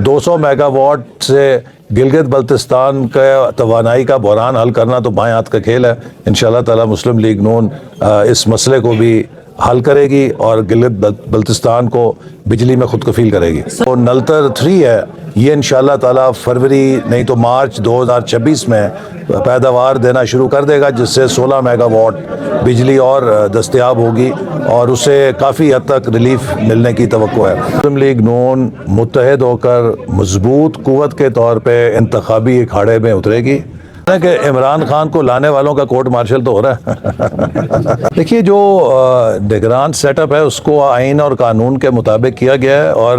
200 mega what سے گلگت بلتستان کا توانائی کا بحران حل کرنا تو بائیں ہاتھ کا کھیل ہے. انشاءاللہ تعالی مسلم لیگ نون اس مسئلے کو بھی حل کرے گی اور گلگت بلتستان کو بجلی میں خود کفیل کرے گی. تو نلتر 3 ہے، یہ انشاءاللہ تعالی فروری نہیں تو مارچ 2026 میں پیداوار دینا شروع کر دے گا، جس سے 16 میگا واٹ بجلی اور دستیاب ہوگی اور اسے کافی حد تک ریلیف ملنے کی توقع ہے. مسلم لیگ نون متحد ہو کر مضبوط قوت کے طور پہ انتخابی اکھاڑے میں اترے گی کہ عمران خان کو لانے والوں کا کورٹ مارشل تو ہو رہا ہے. دیکھیے جو نگران سیٹ اپ ہے اس کو آئین اور قانون کے مطابق کیا گیا ہے اور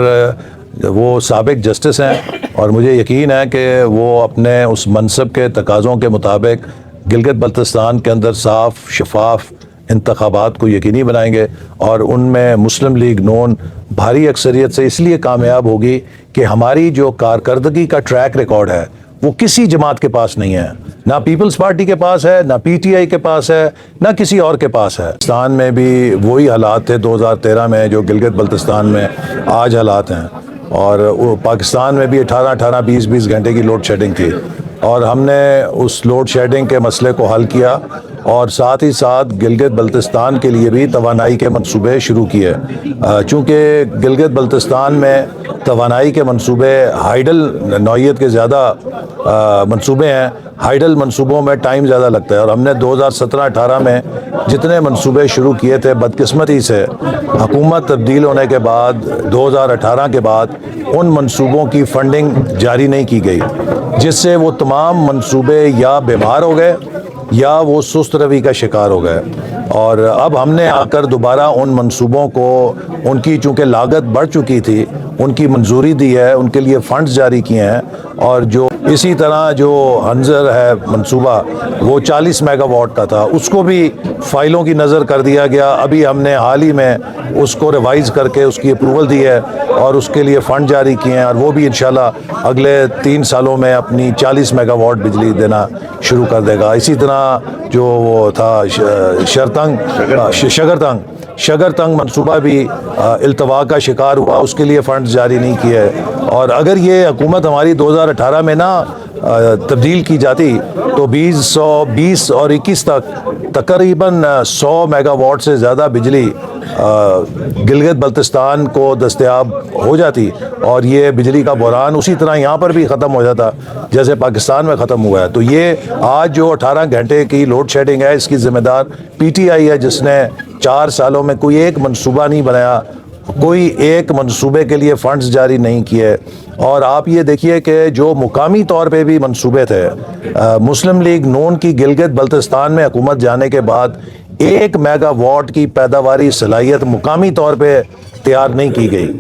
وہ سابق جسٹس ہیں اور مجھے یقین ہے کہ وہ اپنے اس منصب کے تقاضوں کے مطابق گلگت بلتستان کے اندر صاف شفاف انتخابات کو یقینی بنائیں گے اور ان میں مسلم لیگ نون بھاری اکثریت سے اس لیے کامیاب ہوگی کہ ہماری جو کارکردگی کا ٹریک ریکارڈ ہے وہ کسی جماعت کے پاس نہیں ہے، نہ پیپلز پارٹی کے پاس ہے، نہ پی ٹی آئی کے پاس ہے، نہ کسی اور کے پاس ہے. پاکستان میں بھی وہی حالات تھے 2013 میں جو گلگت بلتستان میں آج حالات ہیں، اور پاکستان میں بھی 18 20 گھنٹے کی لوڈ شیڈنگ تھی اور ہم نے اس لوڈ شیڈنگ کے مسئلے کو حل کیا اور ساتھ ہی ساتھ گلگت بلتستان کے لیے بھی توانائی کے منصوبے شروع کیے. چونکہ گلگت بلتستان میں توانائی کے منصوبے ہائیڈل نوعیت کے زیادہ منصوبے ہیں، ہائیڈل منصوبوں میں ٹائم زیادہ لگتا ہے اور ہم نے 2017-18 میں جتنے منصوبے شروع کیے تھے بدقسمتی سے حکومت تبدیل ہونے کے بعد 2018 کے بعد ان منصوبوں کی فنڈنگ جاری نہیں کی گئی، جس سے وہ تمام منصوبے یا بیمار ہو گئے یا وہ سست روی کا شکار ہو گئے. اور اب ہم نے آ کر دوبارہ ان منصوبوں کو، ان کی چونکہ لاگت بڑھ چکی تھی، ان کی منظوری دی ہے، ان کے لیے فنڈز جاری کیے ہیں اور جو اسی طرح جو ہنزر ہے منصوبہ وہ 40 میگا واٹ کا تھا، اس کو بھی فائلوں کی نظر کر دیا گیا. ابھی ہم نے حال ہی میں اس کو ریوائز کر کے اس کی اپروول دی ہے اور اس کے لیے فنڈ جاری کیے ہیں اور وہ بھی انشاءاللہ اگلے 3 سالوں میں اپنی 40 میگا واٹ بجلی دینا شروع کر دے گا. اسی طرح جو وہ تھا شگرتنگ منصوبہ بھی التوا کا شکار ہوا، اس کے لیے فنڈز جاری نہیں کیے. اور اگر یہ حکومت ہماری 2018 میں نہ تبدیل کی جاتی تو 2020 اور 21 تک تقریباً 100 میگا واٹ سے زیادہ بجلی گلگت بلتستان کو دستیاب ہو جاتی اور یہ بجلی کا بحران اسی طرح یہاں پر بھی ختم ہو جاتا جیسے پاکستان میں ختم ہوا ہے. تو یہ آج جو 18 گھنٹے کی لوڈ شیڈنگ ہے اس کی ذمہ دار پی ٹی آئی ہے، جس نے 4 سالوں میں کوئی ایک منصوبہ نہیں بنایا، کوئی ایک منصوبے کے لیے فنڈز جاری نہیں کیے. اور آپ یہ دیکھیے کہ جو مقامی طور پہ بھی منصوبے تھے، مسلم لیگ نون کی گلگت بلتستان میں حکومت جانے کے بعد 1 میگا واٹ کی پیداواری صلاحیت مقامی طور پہ تیار نہیں کی گئی،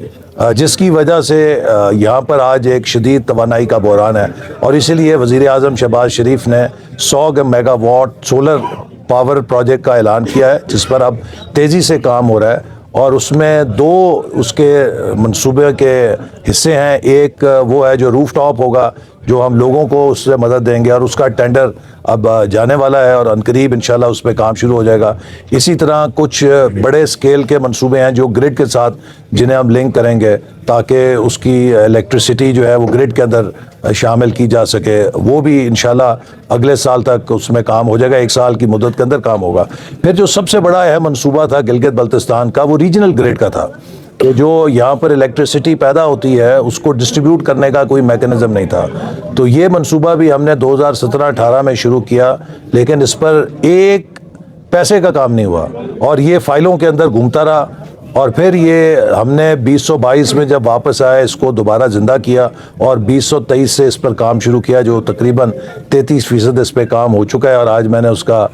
جس کی وجہ سے یہاں پر آج ایک شدید توانائی کا بحران ہے. اور اسی لیے وزیر اعظم شہباز شریف نے 100 mega what solar power project کا اعلان کیا ہے، جس پر اب تیزی سے کام ہو رہا ہے اور اس میں 2 اس کے منصوبے کے حصے ہیں. ایک وہ ہے جو روف ٹاپ ہوگا، جو ہم لوگوں کو اس سے مدد دیں گے اور اس کا ٹینڈر اب جانے والا ہے اور عنقریب انشاءاللہ اس پہ کام شروع ہو جائے گا. اسی طرح کچھ بڑے سکیل کے منصوبے ہیں جو گرڈ کے ساتھ جنہیں ہم لنک کریں گے تاکہ اس کی الیکٹریسٹی جو ہے وہ گرڈ کے اندر شامل کی جا سکے. وہ بھی انشاءاللہ اگلے سال تک اس میں کام ہو جائے گا، 1 سال کی مدت کے اندر کام ہوگا. پھر جو سب سے بڑا اہم منصوبہ تھا گلگت بلتستان کا وہ ریجنل گرڈ کا تھا کہ جو یہاں پر الیکٹریسٹی پیدا ہوتی ہے اس کو ڈسٹریبیوٹ کرنے کا کوئی میکنزم نہیں تھا. تو یہ منصوبہ بھی ہم نے 2017-18 میں شروع کیا، لیکن اس پر ایک پیسے کا کام نہیں ہوا اور یہ فائلوں کے اندر گھومتا رہا. اور پھر یہ ہم نے 2022 میں جب واپس آئے اس کو دوبارہ زندہ کیا اور 2023 سے اس پر کام شروع کیا، جو تقریباً 33% اس پہ کام ہو چکا ہے. اور آج میں نے اس کا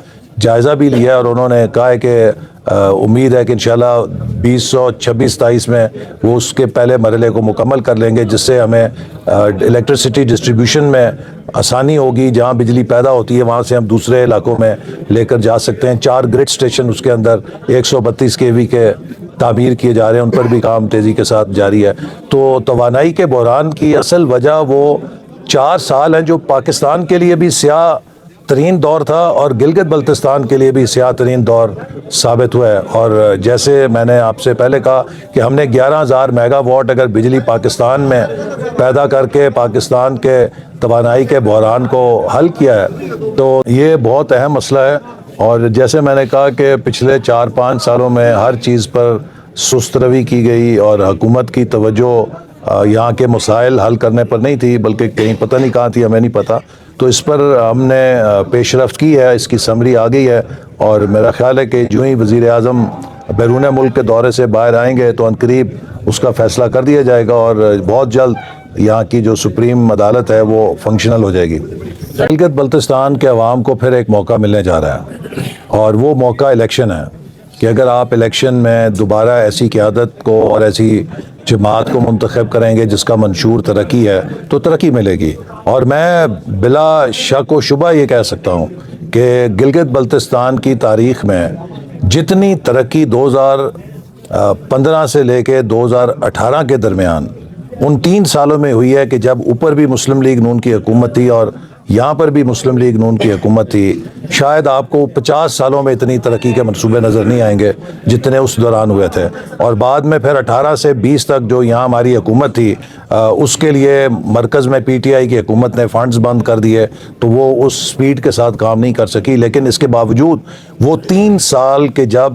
جائزہ بھی لیا اور انہوں نے کہا ہے کہ امید ہے کہ انشاءاللہ 2026-27 میں وہ اس کے پہلے مرحلے کو مکمل کر لیں گے، جس سے ہمیں الیکٹریسٹی ڈسٹریبیوشن میں آسانی ہوگی. جہاں بجلی پیدا ہوتی ہے وہاں سے ہم دوسرے علاقوں میں لے کر جا سکتے ہیں. 4 گرڈ اسٹیشن اس کے اندر 132 kV کے تعمیر کیے جا رہے ہیں، ان پر بھی کام تیزی کے ساتھ جاری ہے. تو توانائی کے بحران کی اصل وجہ وہ 4 سال ہیں جو پاکستان کے لیے بھی سیاہ ترین دور تھا اور گلگت بلتستان کے لیے بھی سیاہ ترین دور ثابت ہوا ہے. اور جیسے میں نے آپ سے پہلے کہا کہ ہم نے 11,000 میگا واٹ اگر بجلی پاکستان میں پیدا کر کے پاکستان کے توانائی کے بحران کو حل کیا ہے تو یہ بہت اہم مسئلہ ہے. اور جیسے میں نے کہا کہ پچھلے 4-5 سالوں میں ہر چیز پر سست روی کی گئی اور حکومت کی توجہ یہاں کے مسائل حل کرنے پر نہیں تھی بلکہ کہیں پتہ نہیں کہاں تھی, ہمیں نہیں پتہ. تو اس پر ہم نے پیش رفت کی ہے, اس کی سمری آ گئی ہے اور میرا خیال ہے کہ جو ہی وزیر اعظم بیرون ملک کے دورے سے باہر آئیں گے تو عنقریب اس کا فیصلہ کر دیا جائے گا اور بہت جلد یہاں کی جو سپریم عدالت ہے وہ فنکشنل ہو جائے گی. گلگت بلتستان کے عوام کو پھر ایک موقع ملنے جا رہا ہے اور وہ موقع الیکشن ہے کہ اگر آپ الیکشن میں دوبارہ ایسی قیادت کو اور ایسی جماعت کو منتخب کریں گے جس کا منشور ترقی ہے تو ترقی ملے گی. اور میں بلا شک و شبہ یہ کہہ سکتا ہوں کہ گلگت بلتستان کی تاریخ میں جتنی ترقی 2015 سے لے کے 2018 کے درمیان ان 3 سالوں میں ہوئی ہے کہ جب اوپر بھی مسلم لیگ نون کی حکومت تھی اور یہاں پر بھی مسلم لیگ نون کی حکومت تھی, شاید آپ کو 50 سالوں میں اتنی ترقی کے منصوبے نظر نہیں آئیں گے جتنے اس دوران ہوئے تھے. اور بعد میں پھر 18 سے 20 تک جو یہاں ہماری حکومت تھی اس کے لیے مرکز میں پی ٹی آئی کی حکومت نے فنڈز بند کر دیے تو وہ اس سپیڈ کے ساتھ کام نہیں کر سکی. لیکن اس کے باوجود وہ 3 سال کے جب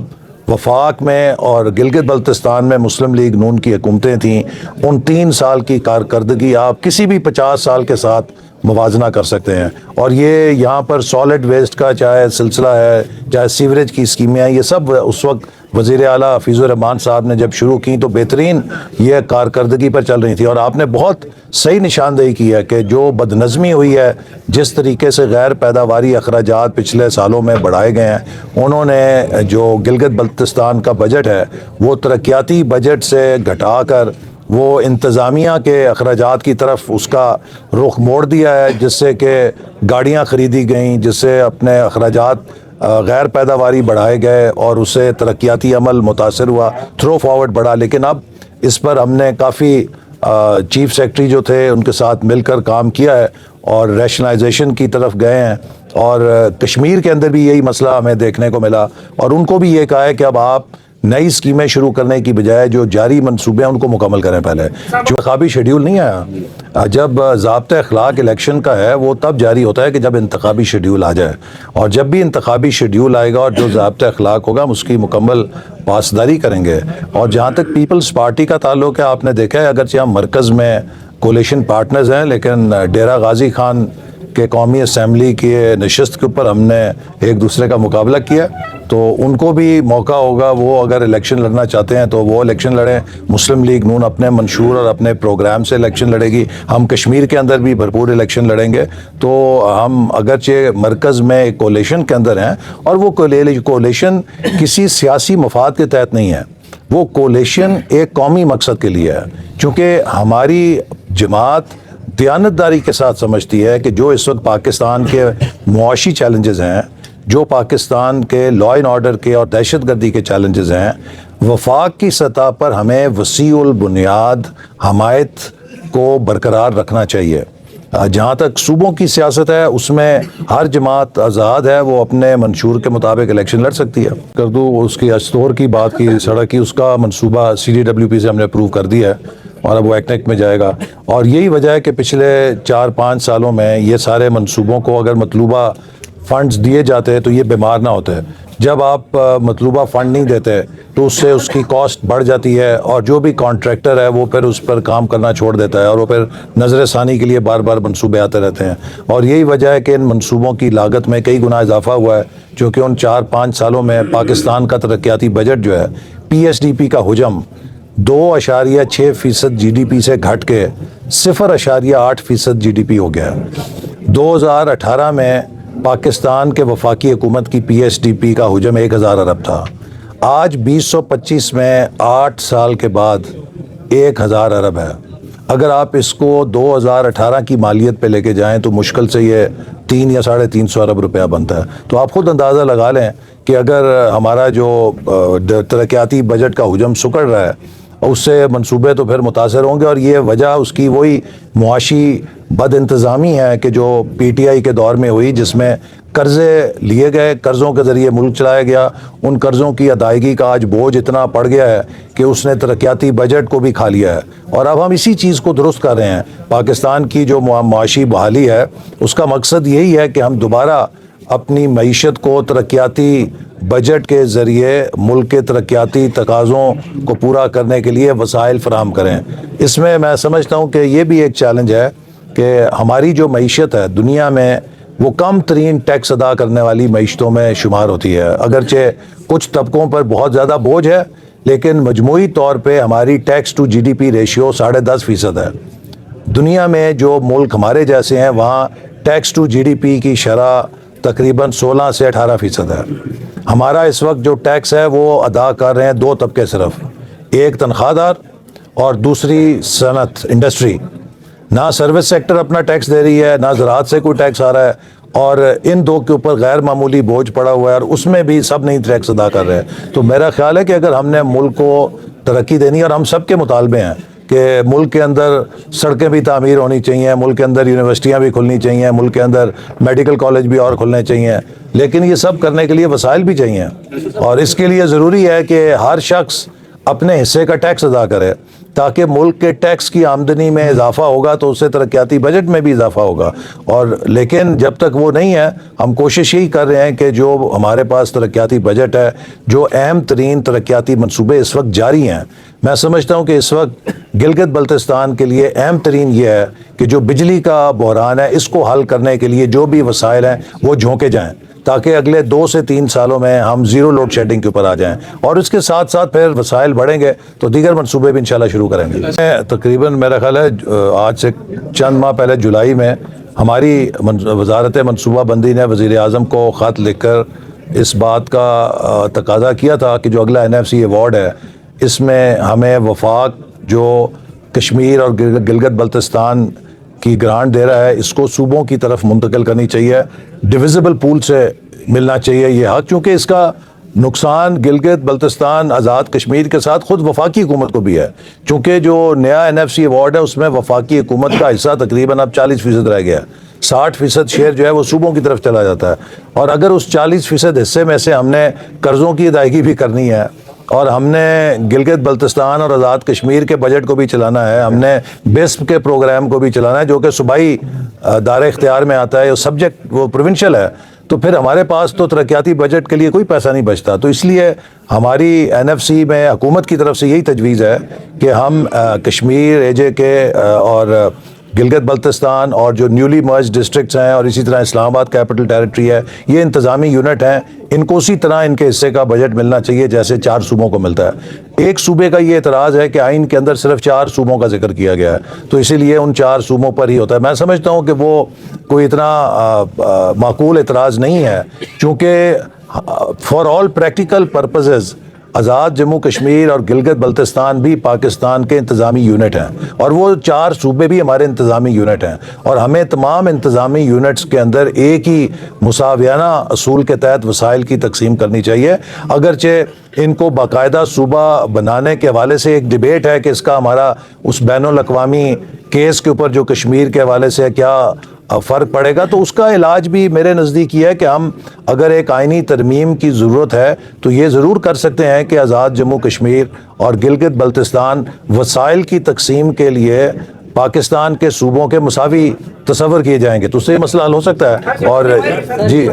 وفاق میں اور گلگت بلتستان میں مسلم لیگ نون کی حکومتیں تھیں, ان 3 سال کی کارکردگی آپ کسی بھی 50 سال کے ساتھ موازنہ کر سکتے ہیں. اور یہ یہاں پر سالڈ ویسٹ کا چاہے سلسلہ ہے, چاہے سیوریج کی اسکیمیں ہیں, یہ سب اس وقت وزیر اعلیٰ حفیظ الرحمان صاحب نے جب شروع کی تو بہترین یہ کارکردگی پر چل رہی تھی. اور آپ نے بہت صحیح نشاندہی کی ہے کہ جو بدنظمی ہوئی ہے, جس طریقے سے غیر پیداواری اخراجات پچھلے سالوں میں بڑھائے گئے ہیں, انہوں نے جو گلگت بلتستان کا بجٹ ہے وہ ترقیاتی بجٹ سے گھٹا کر وہ انتظامیہ کے اخراجات کی طرف اس کا رخ موڑ دیا ہے, جس سے کہ گاڑیاں خریدی گئیں, جس سے اپنے اخراجات غیر پیداواری بڑھائے گئے اور اس سے ترقیاتی عمل متاثر ہوا, تھرو فارورڈ بڑھا. لیکن اب اس پر ہم نے کافی چیف سیکرٹری جو تھے ان کے ساتھ مل کر کام کیا ہے اور ریشنلائزیشن کی طرف گئے ہیں. اور کشمیر کے اندر بھی یہی مسئلہ ہمیں دیکھنے کو ملا اور ان کو بھی یہ کہا ہے کہ اب آپ نئی اسکیمیں شروع کرنے کی بجائے جو جاری منصوبے ہیں ان کو مکمل کریں. پہلے جو انتخابی شیڈیول نہیں آیا, جب ضابطۂ اخلاق الیکشن کا ہے وہ تب جاری ہوتا ہے کہ جب انتخابی شیڈیول آ جائے, اور جب بھی انتخابی شیڈیول آئے گا اور جو ضابطۂ اخلاق ہوگا ہم اس کی مکمل پاسداری کریں گے. اور جہاں تک پیپلز پارٹی کا تعلق ہے, آپ نے دیکھا ہے اگرچہ ہم مرکز میں کولیشن پارٹنرز ہیں لیکن ڈیرہ غازی خان کہ قومی اسمبلی کے نشست کے اوپر ہم نے ایک دوسرے کا مقابلہ کیا, تو ان کو بھی موقع ہوگا, وہ اگر الیکشن لڑنا چاہتے ہیں تو وہ الیکشن لڑیں. مسلم لیگ نون اپنے منشور اور اپنے پروگرام سے الیکشن لڑے گی, ہم کشمیر کے اندر بھی بھرپور الیکشن لڑیں گے. تو ہم اگرچہ مرکز میں ایک کولیشن کے اندر ہیں اور وہ کولیشن کسی سیاسی مفاد کے تحت نہیں ہے, وہ کولیشن ایک قومی مقصد کے لیے ہے. چونکہ ہماری جماعت دیانتداری کے ساتھ سمجھتی ہے کہ جو اس وقت پاکستان کے معاشی چیلنجز ہیں, جو پاکستان کے لا اینڈ آرڈر کے اور دہشت گردی کے چیلنجز ہیں, وفاق کی سطح پر ہمیں وسیع البنیاد حمایت کو برقرار رکھنا چاہیے. جہاں تک صوبوں کی سیاست ہے اس میں ہر جماعت آزاد ہے, وہ اپنے منشور کے مطابق الیکشن لڑ سکتی ہے. کر دوں اس کی استور کی بات کی, سڑک کی, اس کا منصوبہ CDWP سے ہم نے اپروو کر دیا ہے اور اب وہ ایکنیک میں جائے گا. اور یہی وجہ ہے کہ پچھلے 4-5 سالوں میں یہ سارے منصوبوں کو اگر مطلوبہ فنڈز دیے جاتے تو یہ بیمار نہ ہوتے. جب آپ مطلوبہ فنڈ نہیں دیتے تو اس سے اس کی کاسٹ بڑھ جاتی ہے اور جو بھی کانٹریکٹر ہے وہ پھر اس پر کام کرنا چھوڑ دیتا ہے اور وہ پھر نظر ثانی کے لیے بار بار منصوبے آتے رہتے ہیں. اور یہی وجہ ہے کہ ان منصوبوں کی لاگت میں کئی گنا اضافہ ہوا ہے, چونکہ ان 4-5 سالوں میں پاکستان کا ترقیاتی بجٹ جو ہے PSDP کا حجم 2.6% GDP سے گھٹ کے 0.8% GDP ہو گیا. 2018 میں پاکستان کے وفاقی حکومت کی PSDP کا حجم 1000 ارب تھا. آج 2025 میں 8 سال کے بعد 1000 ارب ہے. اگر آپ اس کو 2018 کی مالیت پہ لے کے جائیں تو مشکل سے یہ 3 یا 350 ارب روپیہ بنتا ہے. تو آپ خود اندازہ لگا لیں کہ اگر ہمارا جو ترقیاتی بجٹ کا حجم سکڑ رہا ہے اس سے منصوبے تو پھر متاثر ہوں گے. اور یہ وجہ اس کی وہی معاشی بد انتظامی ہے کہ جو PTI کے دور میں ہوئی, جس میں قرضے لیے گئے, قرضوں کے ذریعے ملک چلایا گیا, ان قرضوں کی ادائیگی کا آج بوجھ اتنا پڑ گیا ہے کہ اس نے ترقیاتی بجٹ کو بھی کھا لیا ہے. اور اب ہم اسی چیز کو درست کر رہے ہیں. پاکستان کی جو معاشی بحالی ہے اس کا مقصد یہی ہے کہ ہم دوبارہ اپنی معیشت کو ترقیاتی بجٹ کے ذریعے ملک کے ترقیاتی تقاضوں کو پورا کرنے کے لیے وسائل فراہم کریں. اس میں سمجھتا ہوں کہ یہ بھی ایک چیلنج ہے کہ ہماری جو معیشت ہے دنیا میں وہ کم ترین ٹیکس ادا کرنے والی معیشتوں میں شمار ہوتی ہے. اگرچہ کچھ طبقوں پر بہت زیادہ بوجھ ہے لیکن مجموعی طور پہ ہماری tax to G D P ratio 10.5% ہے. دنیا میں جو ملک ہمارے جیسے ہیں وہاں tax to G D P کی شرح تقریباً 16 سے 18% ہے. ہمارا اس وقت جو ٹیکس ہے وہ ادا کر رہے ہیں دو طبقے صرف, ایک تنخواہ دار اور دوسری صنعت انڈسٹری. نہ سروس سیکٹر اپنا ٹیکس دے رہی ہے, نہ زراعت سے کوئی ٹیکس آ رہا ہے, اور ان دو کے اوپر غیر معمولی بوجھ پڑا ہوا ہے اور اس میں بھی سب نہیں ٹیکس ادا کر رہے ہیں. تو میرا خیال ہے کہ اگر ہم نے ملک کو ترقی دینی ہے, اور ہم سب کے مطالبے ہیں کہ ملک کے اندر سڑکیں بھی تعمیر ہونی چاہیے, ملک کے اندر یونیورسٹیاں بھی کھلنی چاہیے, ملک کے اندر میڈیکل کالج بھی اور کھلنے چاہیے, لیکن یہ سب کرنے کے لیے وسائل بھی چاہیے. اور اس کے لیے ضروری ہے کہ ہر شخص اپنے حصے کا ٹیکس ادا کرے تاکہ ملک کے ٹیکس کی آمدنی میں اضافہ ہوگا تو اس سے ترقیاتی بجٹ میں بھی اضافہ ہوگا. اور لیکن جب تک وہ نہیں ہے ہم کوشش یہی کر رہے ہیں کہ جو ہمارے پاس ترقیاتی بجٹ ہے, جو اہم ترین ترقیاتی منصوبے اس وقت جاری ہیں, میں سمجھتا ہوں کہ اس وقت گلگت بلتستان کے لیے اہم ترین یہ ہے کہ جو بجلی کا بحران ہے اس کو حل کرنے کے لیے جو بھی وسائل ہیں وہ جھونکے جائیں تاکہ اگلے 2 سے 3 سالوں میں ہم زیرو لوڈ شیڈنگ کے اوپر آ جائیں. اور اس کے ساتھ ساتھ پھر وسائل بڑھیں گے تو دیگر منصوبے بھی انشاءاللہ شروع کریں گے. تقریباً میرا خیال ہے آج سے چند ماہ پہلے جولائی میں ہماری وزارت منصوبہ بندی نے وزیر اعظم کو خط لکھ کر اس بات کا تقاضا کیا تھا کہ جو اگلا NFC ایوارڈ ہے اس میں ہمیں وفاق جو کشمیر اور گلگت بلتستان کی گرانٹ دے رہا ہے اس کو صوبوں کی طرف منتقل کرنی چاہیے, ڈویزبل پول سے ملنا چاہیے یہ حق, چونکہ اس کا نقصان گلگت بلتستان آزاد کشمیر کے ساتھ خود وفاقی حکومت کو بھی ہے, چونکہ جو نیا NFC ایوارڈ ہے اس میں وفاقی حکومت کا حصہ تقریباً اب 40% رہ گیا ہے. 60% شیئر جو ہے وہ صوبوں کی طرف چلا جاتا ہے. اور اگر اس 40% حصے میں سے ہم نے قرضوں کی ادائیگی بھی کرنی ہے اور ہم نے گلگت بلتستان اور آزاد کشمیر کے بجٹ کو بھی چلانا ہے, ہم نے BISP کے پروگرام کو بھی چلانا ہے جو کہ صوبائی دار اختیار میں آتا ہے, سبجیکٹ وہ پروونشل ہے, تو پھر ہمارے پاس تو ترقیاتی بجٹ کے لیے کوئی پیسہ نہیں بچتا. تو اس لیے ہماری NFC میں حکومت کی طرف سے یہی تجویز ہے کہ ہم کشمیر AJ اور گلگت بلتستان اور جو نیولی مرج ڈسٹرکٹس ہیں اور اسی طرح اسلام آباد کیپٹل ٹیریٹری ہے, یہ انتظامی یونٹ ہیں, ان کو اسی طرح ان کے حصے کا بجٹ ملنا چاہیے جیسے 4 صوبوں کو ملتا ہے. ایک صوبے کا یہ اعتراض ہے کہ آئین کے اندر صرف 4 صوبوں کا ذکر کیا گیا ہے, تو اسی لیے ان 4 صوبوں پر ہی ہوتا ہے. میں سمجھتا ہوں کہ وہ کوئی اتنا معقول اعتراض نہیں ہے, چونکہ فار آل پریکٹیکل پرپزز آزاد جموں کشمیر اور گلگت بلتستان بھی پاکستان کے انتظامی یونٹ ہیں اور وہ 4 صوبے بھی ہمارے انتظامی یونٹ ہیں, اور ہمیں تمام انتظامی یونٹس کے اندر ایک ہی مساویانہ اصول کے تحت وسائل کی تقسیم کرنی چاہیے. اگرچہ ان کو باقاعدہ صوبہ بنانے کے حوالے سے ایک ڈیبیٹ ہے کہ اس کا ہمارا اس بین الاقوامی کیس کے اوپر جو کشمیر کے حوالے سے کیا فرق پڑے گا, تو اس کا علاج بھی میرے نزدیک یہ ہے کہ ہم اگر ایک آئینی ترمیم کی ضرورت ہے تو یہ ضرور کر سکتے ہیں کہ آزاد جموں کشمیر اور گلگت بلتستان وسائل کی تقسیم کے لیے پاکستان کے صوبوں کے مساوی تصور کیے جائیں گے, تو اس سے مسئلہ حل ہو سکتا ہے. اور جی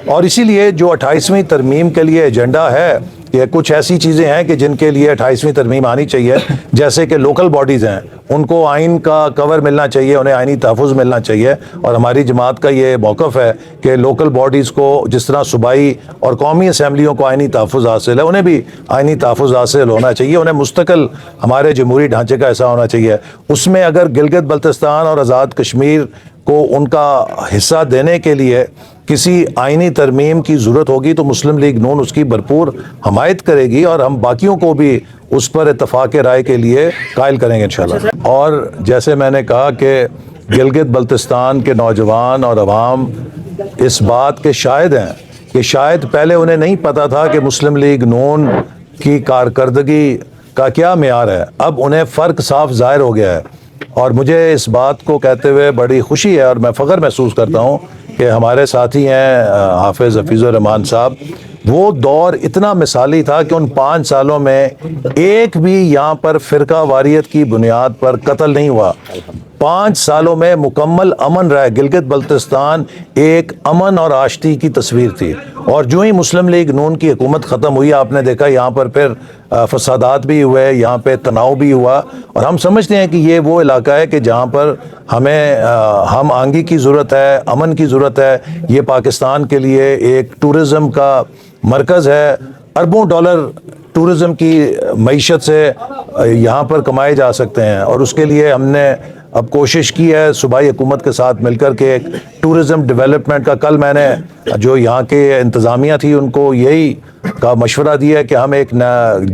اور اسی لیے جو 28ویں ترمیم کے لیے ایجنڈا ہے, یہ کچھ ایسی چیزیں ہیں کہ جن کے لیے 28ویں ترمیم آنی چاہیے, جیسے کہ لوکل باڈیز ہیں ان کو آئین کا کور ملنا چاہیے, انہیں آئینی تحفظ ملنا چاہیے, اور ہماری جماعت کا یہ موقف ہے کہ لوکل باڈیز کو جس طرح صوبائی اور قومی اسمبلیوں کو آئینی تحفظ حاصل ہے انہیں بھی آئینی تحفظ حاصل ہونا چاہیے, انہیں مستقل ہمارے جمہوری ڈھانچے کا ایسا ہونا چاہیے. اس میں اگر گلگت بلتستان اور آزاد کشمیر کو ان کا حصہ دینے کے لیے کسی آئینی ترمیم کی ضرورت ہوگی تو مسلم لیگ نون اس کی بھرپور حمایت کرے گی, اور ہم باقیوں کو بھی اس پر اتفاق رائے کے لیے قائل کریں گے انشاءاللہ. اور جیسے میں نے کہا کہ گلگت بلتستان کے نوجوان اور عوام اس بات کے شاہد ہیں کہ شاید پہلے انہیں نہیں پتا تھا کہ مسلم لیگ نون کی کارکردگی کا کیا معیار ہے, اب انہیں فرق صاف ظاہر ہو گیا ہے. اور مجھے اس بات کو کہتے ہوئے بڑی خوشی ہے اور میں فخر محسوس کرتا ہوں کہ ہمارے ساتھی ہیں حافظ حفیظ الرحمان صاحب، وہ دور اتنا مثالی تھا کہ ان 5 سالوں میں ایک بھی یہاں پر فرقہ واریت کی بنیاد پر قتل نہیں ہوا. 5 سالوں میں مکمل امن رہا. گلگت بلتستان ایک امن اور آشتی کی تصویر تھی، اور جو ہی مسلم لیگ نون کی حکومت ختم ہوئی آپ نے دیکھا یہاں پر پھر فسادات بھی ہوئے، یہاں پہ تناؤ بھی ہوا. اور ہم سمجھتے ہیں کہ یہ وہ علاقہ ہے کہ جہاں پر ہمیں ہم آہنگی کی ضرورت ہے، امن کی ضرورت ہے. یہ پاکستان کے لیے ایک ٹورزم کا مرکز ہے. اربوں ڈالر ٹورزم کی معیشت سے یہاں پر کمائے جا سکتے ہیں، اور اس کے لیے ہم نے اب کوشش کی ہے صوبائی حکومت کے ساتھ مل کر کے ایک ٹورزم ڈیولپمنٹ کا. کل میں نے جو یہاں کے انتظامیہ تھی ان کو یہی کا مشورہ دیا ہے کہ ہم ایک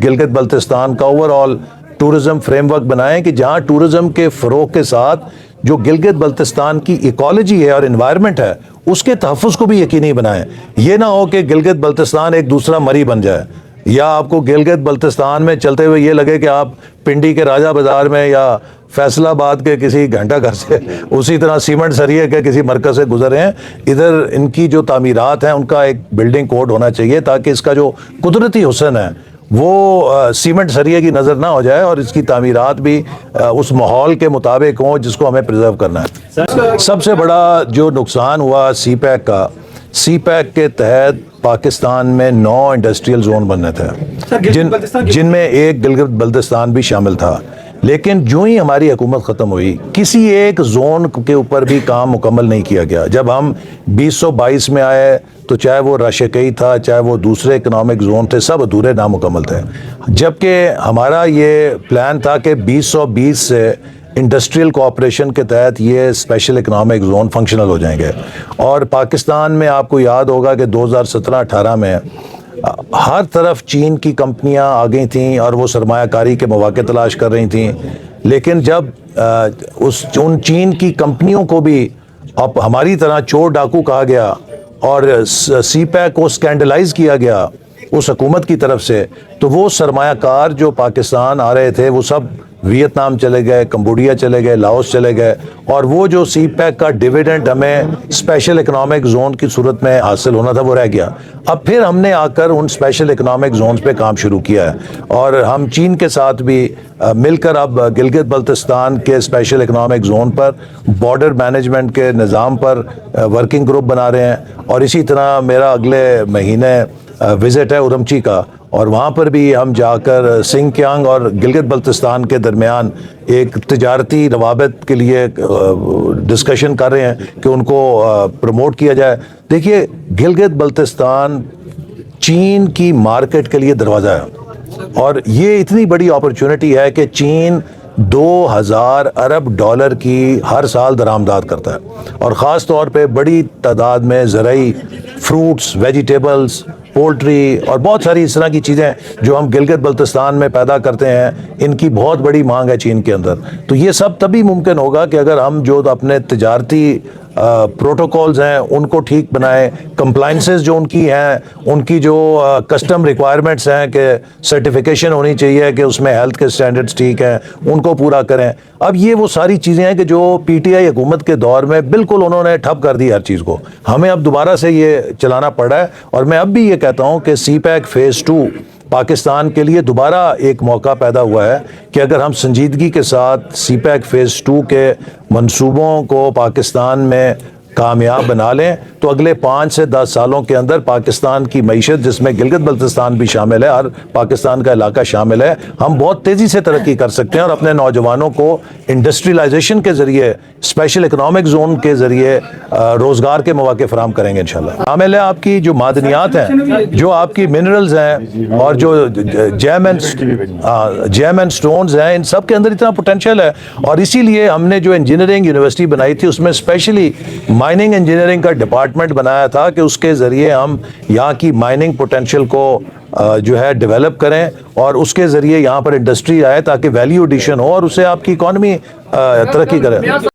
گلگت بلتستان کا over all tourism frame work بنائیں کہ جہاں ٹورزم کے فروغ کے ساتھ جو گلگت بلتستان کی ایکالوجی ہے اور انوائرمنٹ ہے اس کے تحفظ کو بھی یقینی بنائیں. یہ نہ ہو کہ گلگت بلتستان ایک دوسرا مری بن جائے، یا آپ کو گلگت بلتستان میں چلتے ہوئے یہ لگے کہ آپ پنڈی کے راجہ بازار میں یا فیصل آباد کے کسی گھنٹہ گھر سے اسی طرح سیمنٹ سریے کے کسی مرکز سے گزرے ہیں. ادھر ان کی جو تعمیرات ہیں ان کا ایک بلڈنگ کوڈ ہونا چاہیے تاکہ اس کا جو قدرتی حسن ہے وہ سیمنٹ سریے کی نظر نہ ہو جائے، اور اس کی تعمیرات بھی اس ماحول کے مطابق ہوں جس کو ہمیں پریزرو کرنا ہے. سب سے بڑا جو نقصان ہوا سی پیک کا، سی پیک کے تحت پاکستان میں 9 انڈسٹریل زون بننے تھے جن میں ایک گلگت بلتستان بھی شامل تھا. لیکن جو ہی ہماری حکومت ختم ہوئی کسی ایک زون کے اوپر بھی کام مکمل نہیں کیا گیا. جب ہم 2022 میں آئے تو چاہے وہ راشقئی تھا، چاہے وہ دوسرے اکنامک زون تھے، سب ادھورے نامکمل تھے. جبکہ ہمارا یہ پلان تھا کہ 2020 سے انڈسٹریل کوآپریشن کے تحت یہ اسپیشل اکنامک زون فنکشنل ہو جائیں گے. اور پاکستان میں آپ کو یاد ہوگا کہ 2017-18 میں ہر طرف چین کی کمپنیاں آ گئی تھیں اور وہ سرمایہ کاری کے مواقع تلاش کر رہی تھیں. لیکن جب ان چین کی کمپنیوں کو بھی اب ہماری طرح چور ڈاکو کہا گیا اور سی پیک کو اسکینڈلائز کیا گیا اس حکومت کی طرف سے، تو وہ سرمایہ کار جو پاکستان آ رہے تھے وہ سب ویتنام چلے گئے، کمبوڈیا چلے گئے، لاؤس چلے گئے، اور وہ جو سی پیک کا ڈیویڈنڈ ہمیں اسپیشل اکنامک زون کی صورت میں حاصل ہونا تھا وہ رہ گیا. اب پھر ہم نے آ کر ان اسپیشل اکنامک زونز پہ کام شروع کیا ہے، اور ہم چین کے ساتھ بھی مل کر اب گلگت بلتستان کے اسپیشل اکنامک زون پر بارڈر مینجمنٹ کے نظام پر ورکنگ گروپ بنا رہے ہیں. اور اسی طرح میرا اگلے مہینے وزٹ ہے اورمچی کا، اور وہاں پر بھی ہم جا کر سنگ کیانگ اور گلگت بلتستان کے درمیان ایک تجارتی روابط کے لیے ڈسکشن کر رہے ہیں کہ ان کو پروموٹ کیا جائے. دیکھیے گلگت بلتستان چین کی مارکیٹ کے لیے دروازہ ہے، اور یہ اتنی بڑی اپرچونٹی ہے کہ چین 2000 ارب ڈالر کی ہر سال درآمدات کرتا ہے، اور خاص طور پہ بڑی تعداد میں زرعی فروٹس، ویجیٹیبلز، پولٹری اور بہت ساری اس طرح کی چیزیں جو ہم گلگت بلتستان میں پیدا کرتے ہیں، ان کی بہت بڑی مانگ ہے چین کے اندر. تو یہ سب تبھی ممکن ہوگا کہ اگر ہم جو اپنے تجارتی پروٹوکولز ہیں ان کو ٹھیک بنائیں، کمپلائنسز جو ان کی ہیں، ان کی جو کسٹم ریکوائرمنٹس ہیں کہ سرٹیفیکیشن ہونی چاہیے کہ اس میں ہیلتھ کے سٹینڈرڈز ٹھیک ہیں، ان کو پورا کریں. اب یہ وہ ساری چیزیں ہیں کہ جو پی ٹی آئی حکومت کے دور میں بالکل انہوں نے ٹھپ کر دی ہر چیز کو. ہمیں اب دوبارہ سے یہ چلانا پڑ رہا ہے، اور میں اب بھی یہ کہتا ہوں کہ سی پیک فیز 2 پاکستان کے لیے دوبارہ ایک موقع پیدا ہوا ہے کہ اگر ہم سنجیدگی کے ساتھ سی پیک فیز 2 کے منصوبوں کو پاکستان میں کامیاب بنا لیں تو اگلے 5 سے 10 سالوں کے اندر پاکستان کی معیشت، جس میں گلگت بلتستان بھی شامل ہے، ہر پاکستان کا علاقہ شامل ہے، ہم بہت تیزی سے ترقی کر سکتے ہیں اور اپنے نوجوانوں کو انڈسٹریلائزیشن کے ذریعے، اسپیشل اکنامک زون کے ذریعے روزگار کے مواقع فراہم کریں گے انشاءاللہ. عامل ہے آپ کی جو معدنیات ہیں، جو آپ کی منرلز ہیں، اور جو جیم اینڈ سٹونز ہیں، ان سب کے اندر اتنا پوٹینشیل ہے. اور اسی لیے ہم نے جو انجینئرنگ یونیورسٹی بنائی تھی اس میں اسپیشلی مائننگ انجینئرنگ کا ڈپارٹمنٹ بنایا تھا کہ اس کے ذریعے ہم یہاں کی مائننگ پوٹینشیل کو جو ہے ڈیولپ کریں، اور اس کے ذریعے یہاں پر انڈسٹری آئے تاکہ ویلیو ایڈیشن ہو اور اس سے آپ کی اکانومی ترقی کرے.